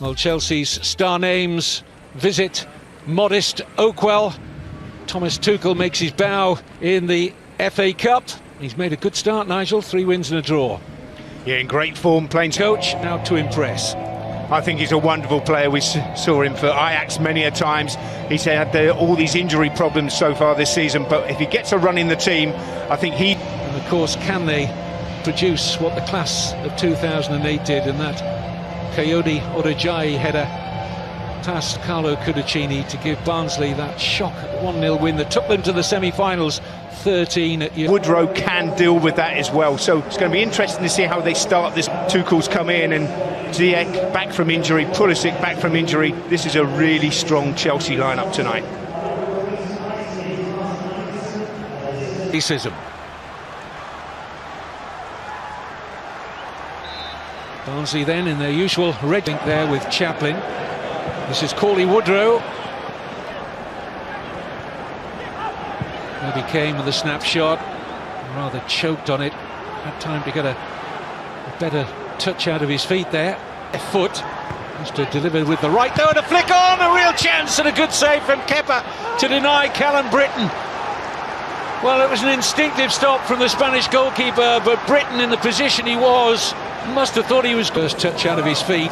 Well, Chelsea's star names visit modest Oakwell. Thomas Tuchel makes his bow in the FA Cup. He's made a good start, Nigel. 3 wins and a draw. Yeah, in great form, playing Coach now to impress. I think he's a wonderful player. We saw him for Ajax many a times. He's had all these injury problems so far this season, but if he gets a run in the team, I think he... And of course, can they produce what the class of 2008 did in that Coyote Orujayi header past Carlo Cudicini to give Barnsley that shock 1-0 win that took them to the semi-finals 13 at year. Woodrow can deal with that as well, so it's going to be interesting to see how they start this. Tuchel's come in and Ziyech back from injury, Pulisic back from injury. This is a really strong Chelsea lineup tonight. Racism. Barnsley then in their usual red link there with Chaplin. This is Cauley Woodrow. Maybe came with a snapshot, rather choked on it. Had time to get a better touch out of his feet there. Left foot, has to deliver with the right though, and a flick on, a real chance and a good save from Kepa to deny Callum Britton. Well, it was an instinctive stop from the Spanish goalkeeper, but Britton in the position he was must have thought he was... First touch out of his feet,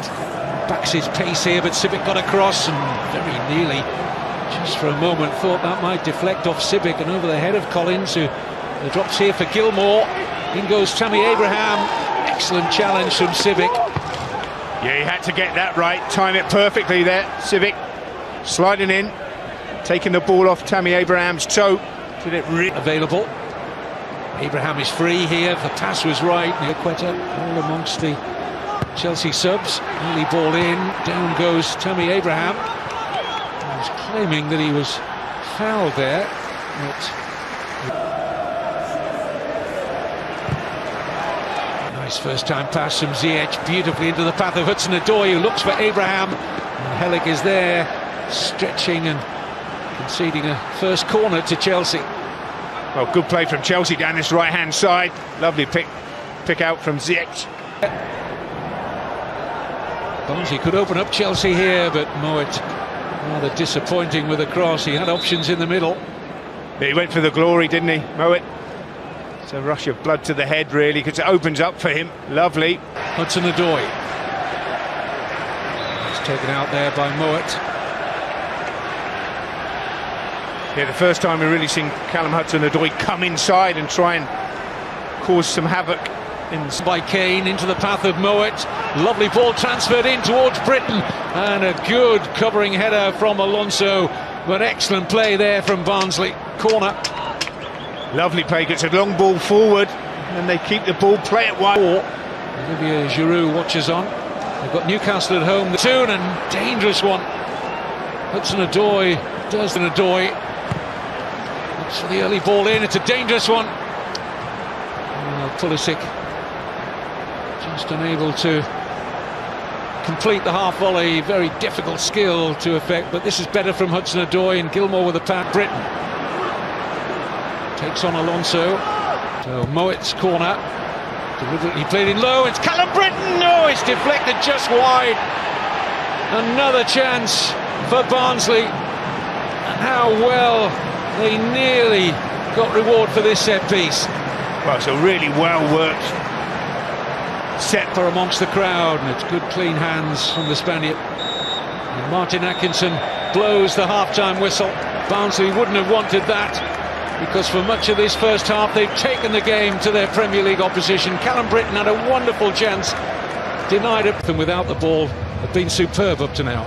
backs his pace here, but Sibic got across and very nearly, just for a moment, thought that might deflect off Sibic and over the head of Collins, who drops here for Gilmour. In goes Tammy Abraham. Excellent challenge from Sibic. Yeah, he had to get that right, time it perfectly there. Sibic sliding in, taking the ball off Tammy Abraham's toe. Did it really available? Abraham is free here. The pass was right. Quetta all amongst the Chelsea subs. Early ball in. Down goes Tammy Abraham. He was claiming that he was fouled there. Nice first time pass from Ziyech, beautifully into the path of Hudson-Odoi, who looks for Abraham. And Helig is there, stretching and conceding a first corner to Chelsea. Well, good play from Chelsea down this right-hand side. Lovely pick out from Ziyech. Barnsley could open up Chelsea here, but Moet rather disappointing with a cross. He had options in the middle. Yeah, he went for the glory, didn't he, Moet? It's a rush of blood to the head, really, because it opens up for him. Lovely. Hudson-Odoi. It's taken out there by Moet. Yeah, the first time we've really seen Callum Hudson-Odoi come inside and try and cause some havoc. By Kane into the path of Moet. Lovely ball transferred in towards Britton, and a good covering header from Alonso, but excellent play there from Barnsley. Corner. Lovely play, gets a long ball forward, and they keep the ball, play it wide. Olivier Giroud watches on. They've got Newcastle at home soon, and dangerous one. Hudson-Odoi does an Odoi. Looks for the early ball in, it's a dangerous one. Pulisic just unable to complete the half volley. Very difficult skill to effect, but this is better from Hudson-Odoi, and Gilmour with the pass. Britton takes on Alonso. So Moet's corner, deliberately played in low. It's Callum Britton. No, it's deflected just wide. Another chance for Barnsley, and how well they nearly got reward for this set piece. Well, it's a really well-worked set for amongst the crowd, and it's good clean hands from the Spaniard. And Martin Atkinson blows the half-time whistle. Barnsley wouldn't have wanted that, because for much of this first half they've taken the game to their Premier League opposition. Callum Britton had a wonderful chance, denied it, and without the ball have been superb up to now.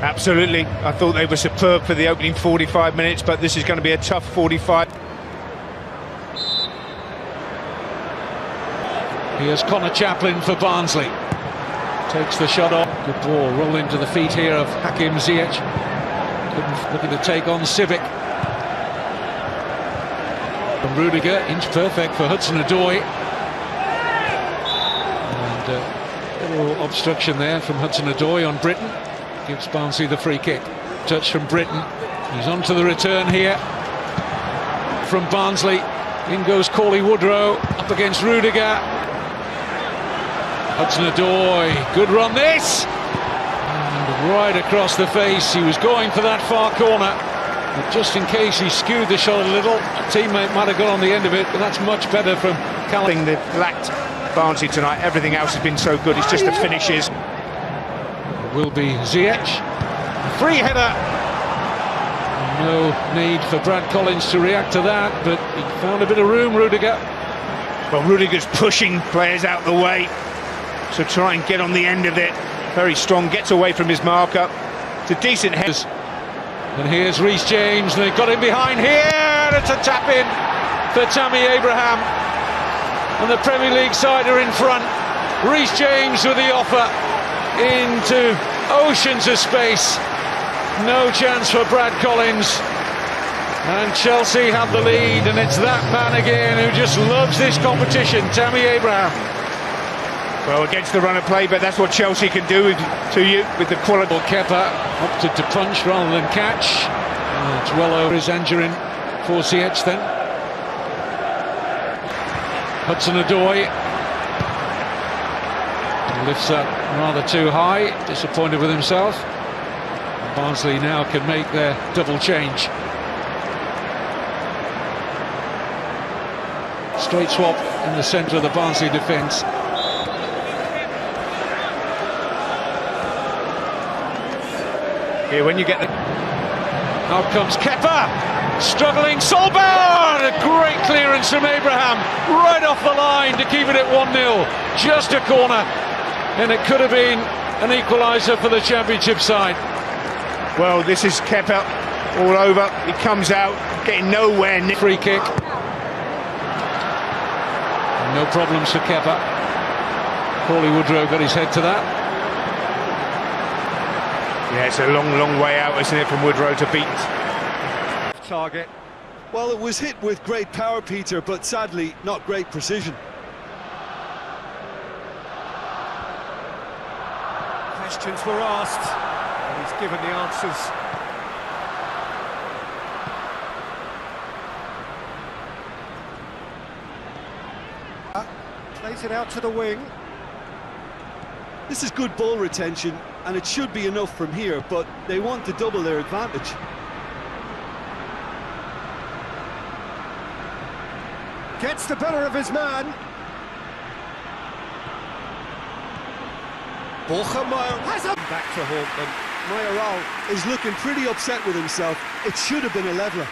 Absolutely, I thought they were superb for the opening 45 minutes, but this is going to be a tough 45. Here's Connor Chaplin for Barnsley. Takes the shot off. Good ball, roll into the feet here of Hakim Ziyech. Looking to take on Sibic. From Rudiger, inch perfect for Hudson-Odoi. And a little obstruction there from Hudson-Odoi on Britton. Gives Barnsley the free kick. Touch from Britton. He's on to the return here. From Barnsley, in goes Cauley Woodrow, up against Rudiger. Hudson-Odoi, good run this! right across the face. He was going for that far corner, but just in case he skewed the shot a little, a teammate might have got on the end of it, but that's much better from Callum. They've lacked Barnsley tonight. Everything else has been so good. It's just the finishes. It will be Ziyech. Free header. No need for Brad Collins to react to that, but he found a bit of room, Rudiger. Well, Rudiger's pushing players out the way, so try and get on the end of it. Very strong, gets away from his marker. It's a decent head. And here's Reece James, they've got him behind here. It's a tap in for Tammy Abraham. And the Premier League side are in front. Reece James with the offer into oceans of space. No chance for Brad Collins. And Chelsea have the lead, and it's that man again who just loves this competition, Tammy Abraham. Well, against the run of play, but that's what Chelsea can do to you with the quality. Kepa opted to punch rather than catch. It's well over his Angerin for Ziyech then. Hudson-Odoi lifts up rather too high, disappointed with himself. Barnsley now can make their double change. Straight swap in the centre of the Barnsley defence. Here, when you get the... Now comes Kepa, struggling, Solberg! A great clearance from Abraham, right off the line to keep it at 1-0. Just a corner, and it could have been an equaliser for the Championship side. Well, this is Kepa all over. He comes out, getting nowhere near. Free kick. No problems for Kepa. Paulie Woodrow got his head to that. Yeah, it's a long, long way out, isn't it, from Woodrow to beat. Target. Well, it was hit with great power, Peter, but sadly not great precision. Questions were asked, and he's given the answers. Plays it out to the wing. This is good ball retention, and it should be enough from here, but they want to double their advantage. Gets the better of his man. Borja has a... Back to haunt them. Mayoral is looking pretty upset with himself. It should have been a leveller.